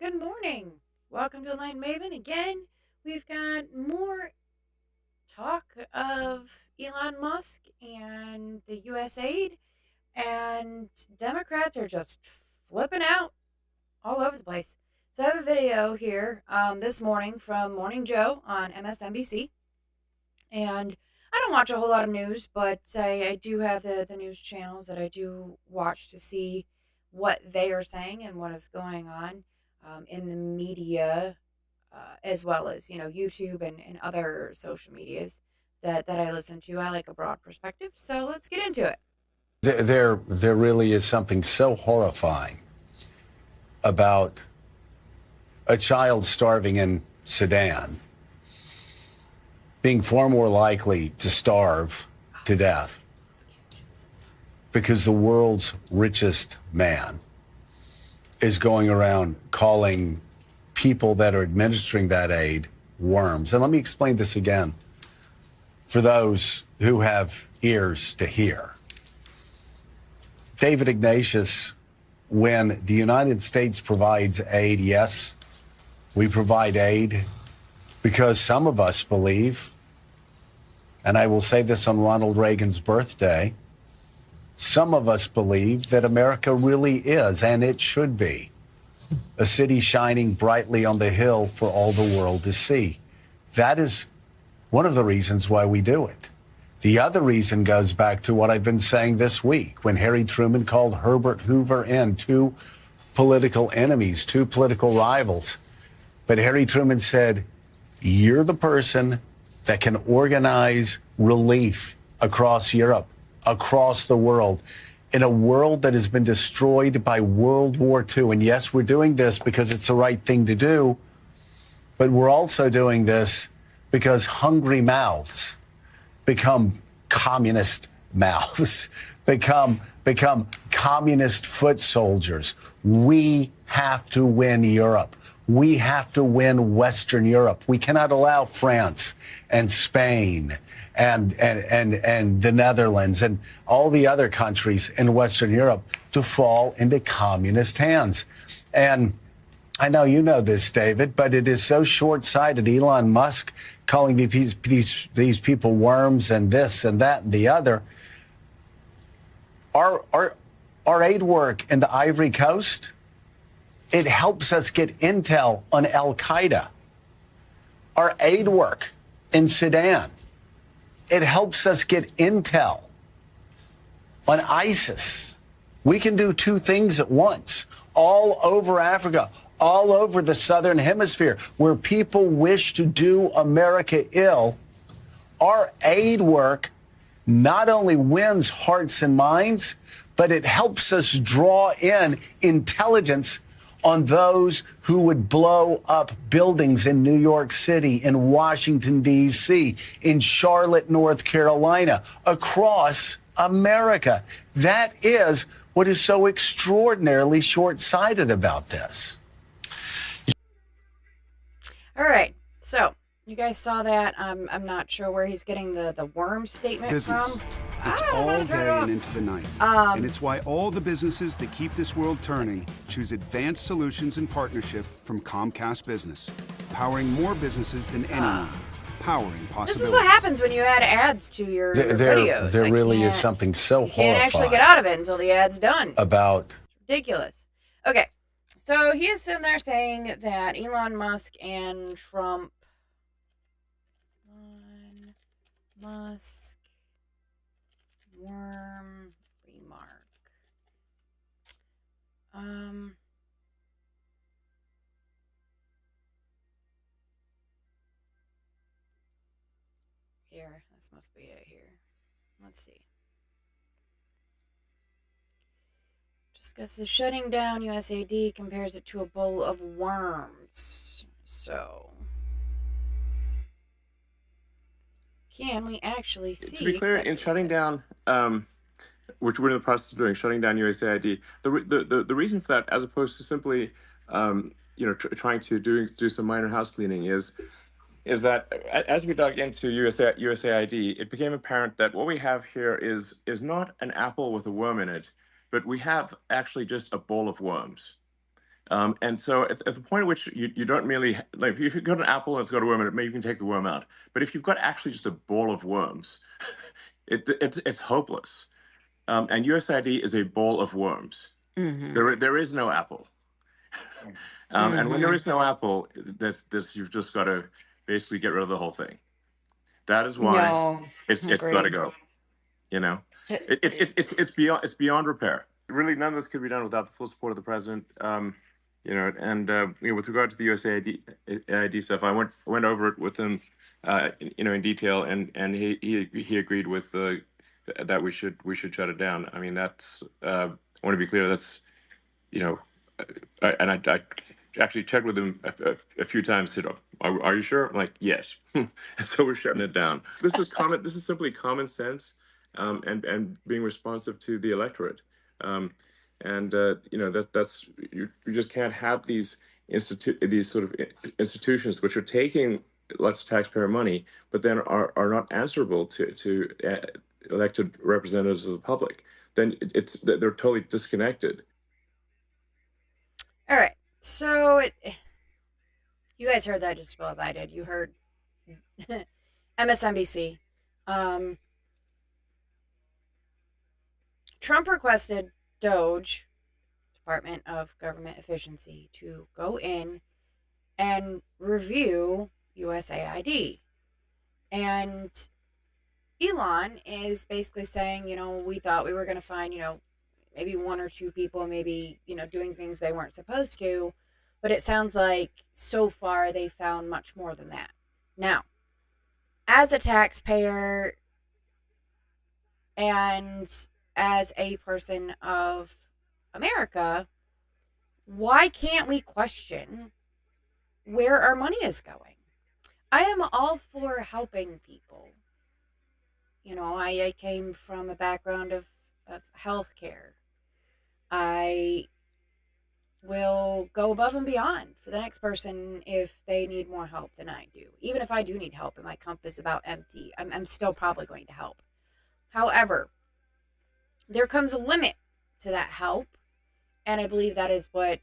Good morning. Welcome to Line Maven again. We've got more talk of Elon Musk and the USAID, and Democrats are just flipping out all over the place. So I have a video here this morning from Morning Joe on MSNBC, and I don't watch a whole lot of news, but I do have the news channels that I do watch to see what they are saying and what is going on in the media, as well as YouTube and other social medias that I listen to. I like a broad perspective, so let's get into it. There really is something so horrifying about a child starving in Sudan being far more likely to starve to death because the world's richest man is going around calling people that are administering that aid worms. And let me explain this again for those who have ears to hear. David Ignatius, when the United States provides aid, yes, we provide aid because some of us believe, and I will say this on Ronald Reagan's birthday, some of us believe that America really is, and it should be, a city shining brightly on the hill for all the world to see. That is one of the reasons why we do it. The other reason goes back to what I've been saying this week when Harry Truman called Herbert Hoover in, two political enemies, two political rivals. But Harry Truman said, you're the person that can organize relief across Europe, across the world, in a world that has been destroyed by World War II. And yes, we're doing this because it's the right thing to do, but we're also doing this because hungry mouths become communist mouths, become communist foot soldiers. We have to win Europe. We have to win Western Europe. We cannot allow France and Spain and the Netherlands and all the other countries in Western Europe to fall into communist hands. And I know you know this, David, but it is so short-sighted. Elon Musk calling these people worms and this and that and the other. Our aid work in the Ivory Coast, it helps us get intel on Al-Qaeda. Our aid work in Sudan, it helps us get intel on ISIS. We can do two things at once, all over Africa, all over the Southern Hemisphere, where people wish to do America ill. Our aid work not only wins hearts and minds, but it helps us draw in intelligence on those who would blow up buildings in New York City, in Washington, D.C., in Charlotte, North Carolina, across America. That is what is so extraordinarily short-sighted about this. All right, so you guys saw that. I'm not sure where he's getting the worm statement from. It's all day and into the night. And it's why all the businesses that keep this world turning choose advanced solutions and partnership from Comcast Business. Powering more businesses than anyone. Powering possibilities. This is what happens when you add ads to your videos. There really is something so horrifying. You can't actually get out of it until the ad's done. About. It's ridiculous. Okay, so he is sitting there saying that Elon Musk and Trump. Musk. Worm remark. Here, this must be it here. Let's see. Discusses shutting down USAID, compares it to a bowl of worms. So, can we actually see? To be clear, in shutting down, which we're in the process of doing, shutting down USAID, the reason for that, as opposed to simply, trying to do some minor house cleaning, is that as we dug into USAID, it became apparent that what we have here is not an apple with a worm in it, but we have actually just a bowl of worms. And so at the point at which you don't merely, like, if you've got an apple and it's got a worm in it, maybe you can take the worm out. But if you've got actually just a ball of worms, it's hopeless. And USAID is a ball of worms. There is no apple. And when there is no apple, you've just got to basically get rid of the whole thing. That is why No, it's got to agreed. go. You know, So, it's beyond repair. Really, none of this could be done without the full support of the president. You know, and with regard to the USAID stuff, I went over it with him, in detail, and he agreed with that we should shut it down. I mean, that's I want to be clear. That's, you know, I actually checked with him a few times. Said, are you sure? I'm like, yes. And so we're shutting it down. This is simply common sense, and being responsive to the electorate. And that's you just can't have these sort of institutions which are taking lots of taxpayer money, but then are not answerable to elected representatives of the public. Then they're totally disconnected. All right. So you guys heard that just as well as I did. You heard MSNBC. Trump requested DOGE, Department of Government Efficiency, to go in and review USAID. And Elon is basically saying, we thought we were going to find, maybe one or two people maybe, doing things they weren't supposed to. But it sounds like so far they found much more than that. Now, as a taxpayer and as a person of America, why can't we question where our money is going? I am all for helping people. I came from a background of healthcare. I will go above and beyond for the next person if they need more help than I do. Even if I do need help and my cup is about empty, I'm still probably going to help. However, there comes a limit to that help, and I believe that is what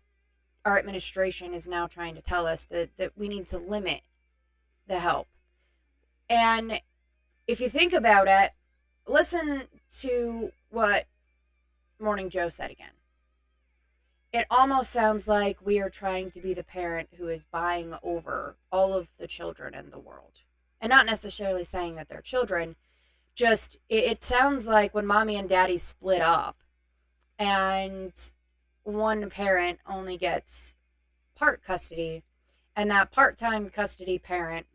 our administration is now trying to tell us, that we need to limit the help. And if you think about it, listen to what Morning Joe said again. It almost sounds like we are trying to be the parent who is buying over all of the children in the world. And not necessarily saying that they're children, just it sounds like when mommy and daddy split up and one parent only gets part custody, and that part-time custody parent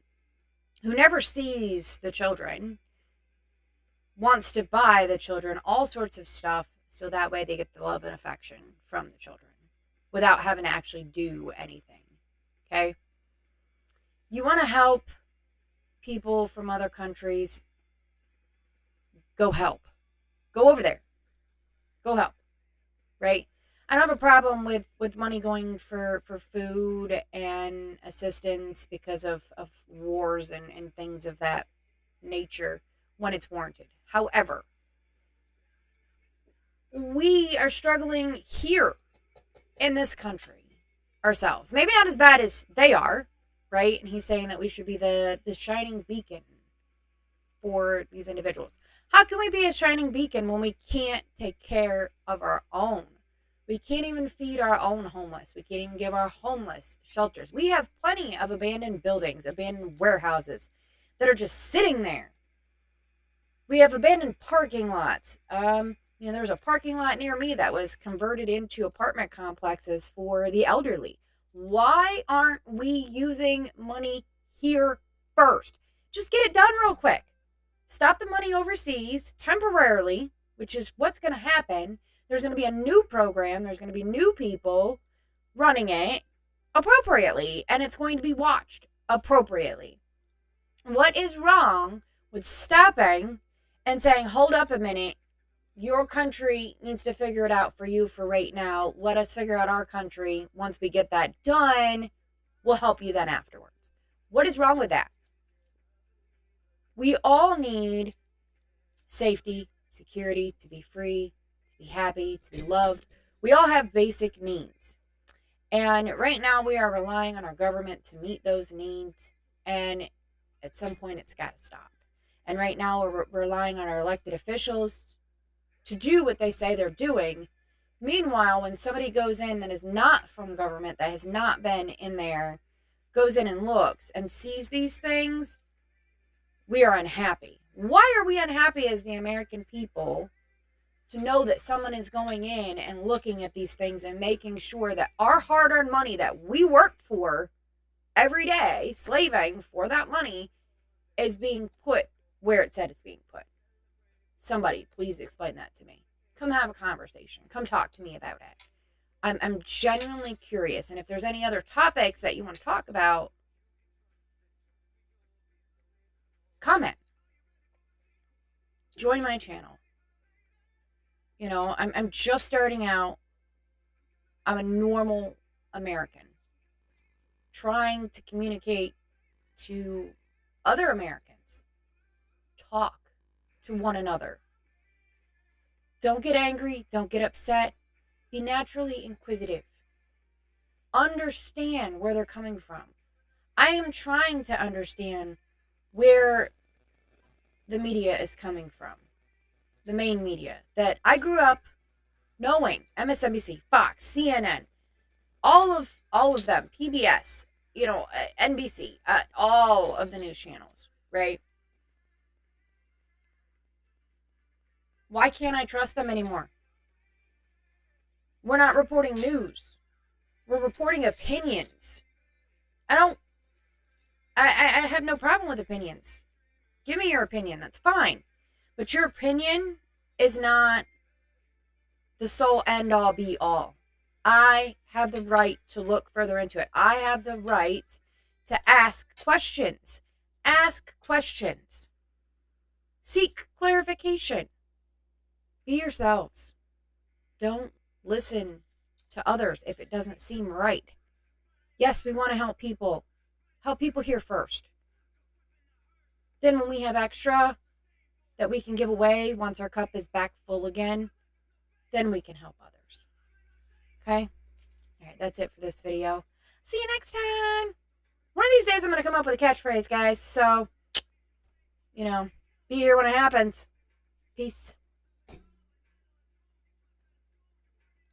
who never sees the children wants to buy the children all sorts of stuff so that way they get the love and affection from the children without having to actually do anything. Okay? You want to help people from other countries, go help. Go over there. Go help. Right? I don't have a problem with money going for food and assistance because of wars and things of that nature when it's warranted. However, we are struggling here in this country ourselves. Maybe not as bad as they are, right? And he's saying that we should be the shining beacon for these individuals. How can we be a shining beacon when we can't take care of our own? We can't even feed our own homeless. We can't even give our homeless shelters. We have plenty of abandoned buildings, abandoned warehouses that are just sitting there. We have abandoned parking lots. There was a parking lot near me that was converted into apartment complexes for the elderly. Why aren't we using money here first? Just get it done real quick. Stop the money overseas temporarily, which is what's going to happen. There's going to be a new program. There's going to be new people running it appropriately, and it's going to be watched appropriately. What is wrong with stopping and saying, hold up a minute, your country needs to figure it out for you for right now. Let us figure out our country. Once we get that done, we'll help you then afterwards. What is wrong with that? We all need safety, security, to be free, to be happy, to be loved. We all have basic needs. And right now we are relying on our government to meet those needs. And at some point it's got to stop. And right now we're relying on our elected officials to do what they say they're doing. Meanwhile, when somebody goes in that is not from government, that has not been in there, goes in and looks and sees these things, we are unhappy. Why are we unhappy as the American people to know that someone is going in and looking at these things and making sure that our hard-earned money that we worked for every day, slaving for that money, is being put where it said it's being put? Somebody, please explain that to me. Come have a conversation. Come talk to me about it. I'm genuinely curious. And if there's any other topics that you want to talk about, comment. Join my channel. You know, I'm just starting out. I'm a normal American trying to communicate to other Americans. Talk to one another. Don't get angry. Don't get upset. Be naturally inquisitive. Understand where they're coming from. I am trying to understand where the media is coming from. The main media that I grew up knowing. MSNBC, Fox, CNN, all of them, PBS, you know, NBC, all of the news channels, right? Why can't I trust them anymore? We're not reporting news. We're reporting opinions. I have no problem with opinions. Give me your opinion. That's fine. But your opinion is not the sole end all be all. I have the right to look further into it. I have the right to ask questions. Ask questions. Seek clarification. Be yourselves. Don't listen to others if it doesn't seem right. Yes, we want to help people. Help people here first. Then when we have extra that we can give away once our cup is back full again, then we can help others. Okay? All right, that's it for this video. See you next time. One of these days I'm going to come up with a catchphrase, guys. So, you know, be here when it happens. Peace.